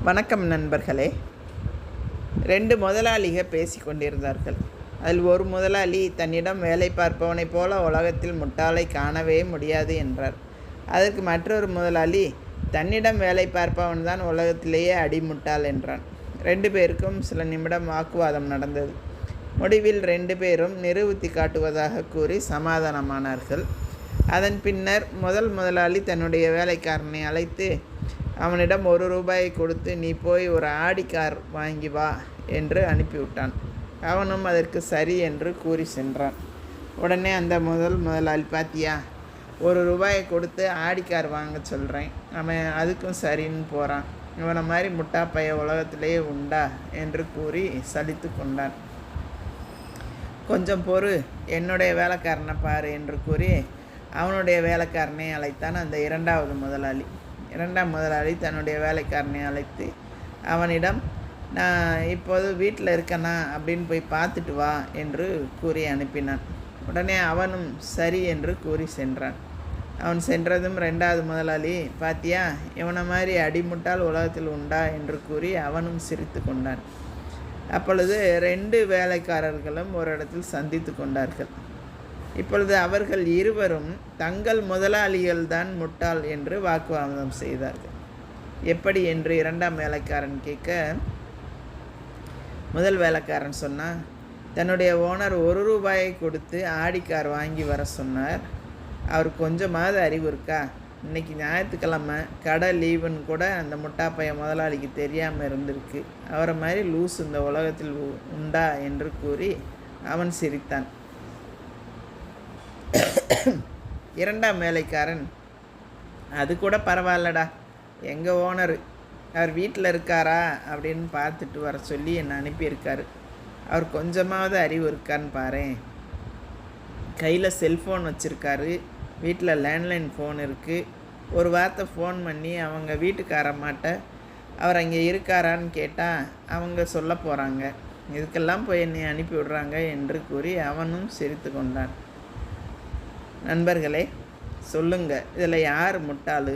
வணக்கம் நண்பர்களே. 2 முதலாளிகள் பேசி கொண்டிருந்தார்கள். அதில் ஒரு முதலாளி தன்னிடம் வேலை பார்ப்பவனைப் போல உலகத்தில் முட்டாளை காணவே முடியாது என்றார். அதற்கு மற்றொரு முதலாளி, தன்னிடம் வேலை பார்ப்பவன்தான் உலகத்திலேயே அடிமுட்டாள் என்றான். 2 பேருக்கும் சில நிமிடம் வாக்குவாதம் நடந்தது. முடிவில் 2 பேரும் நிரூபித்து காட்டுவதாக கூறி சமாதானமானார்கள். அதன் பின்னர் முதலாளி தன்னுடைய வேலைக்காரனை அழைத்து அவனிடம் 1 ரூபாயை கொடுத்து, நீ போய் ஒரு ஆடி கார் வாங்கி வா என்று அனுப்பிவிட்டான். அவனும் அதற்கு சரி என்று கூறி சென்றான். உடனே அந்த முதலாளி, பாத்தியா, 1 ரூபாயை கொடுத்து ஆடி கார் வாங்க சொல்கிறேன், அவன் அதுக்கும் சரின்னு போகிறான், இவனை மாதிரி முட்டாப்பைய உலகத்திலேயே உண்டா என்று கூறி சலித்து கொண்டான். கொஞ்சம் பொறு, என்னுடைய வேலைக்காரனை பாரு என்று கூறி அவனுடைய வேலைக்காரனை அழைத்தான் அந்த 2வது முதலாளி. 2ஆம் முதலாளி தன்னுடைய வேலைக்காரனை அழைத்து அவனிடம், நான் இப்போது வீட்டில் இருக்கேனா அப்படின்னு போய் பார்த்துட்டு வா என்று கூறி அனுப்பினான். உடனே அவனும் சரி என்று கூறி சென்றான். அவன் சென்றதும் 2வது முதலாளி, பாத்தியா, இவனை மாதிரி அடிமுட்டால் உலகத்தில் உண்டா என்று கூறி அவனும் சிரித்து கொண்டான். அப்பொழுது 2 வேலைக்காரர்களும் ஒரு இடத்தில் சந்தித்து கொண்டார்கள். இப்பொழுது அவர்கள் இருவரும் தங்கள் முதலாளிகள்தான் முட்டாள் என்று வாக்குவாதம் செய்தார்கள். எப்படி என்று 2ஆம் வேலைக்காரன் கேட்க, முதல் வேலைக்காரன் சொன்னான், தன்னுடைய ஓனர் 1 ரூபாயை கொடுத்து ஆடி கார் வாங்கி வர சொன்னார். அவர் கொஞ்சமாவது அறிவு இருக்கா? இன்றைக்கி ஞாயிற்றுக்கிழமை, கடை லீவுன்னு கூட அந்த முட்டாப்பைய முதலாளிக்கு தெரியாமல் இருந்திருக்கு. அவரை மாதிரி லூஸ் இந்த உலகத்தில் உண்டா என்று கூறி அவன் சிரித்தான். 2ஆம் வேலைக்காரன், அது கூட பரவாயில்லடா, எங்கள் ஓனர் அவர் வீட்டில் இருக்காரா அப்படின்னு பார்த்துட்டு வர சொல்லி என்னை அனுப்பியிருக்காரு. அவர் கொஞ்சமாவது அறிவு இருக்கான்னு பாரேன். கையில் செல்ஃபோன் வச்சுருக்காரு, வீட்டில் லேண்ட்லைன் ஃபோன் இருக்குது. ஒரு வார்த்தை ஃபோன் பண்ணி அவங்க வீட்டுக்காரம்மாட்ட அவர் அங்கே இருக்காரான்னு கேட்டால் அவங்க சொல்ல போகிறாங்க. இதுக்கெல்லாம் போய் என்னை அனுப்பி விடுறாங்க என்று கூறி அவனும் சிரித்து கொண்டான். நண்பர்களே, சொல்லுங்கள், இதில் யார் முட்டாளு?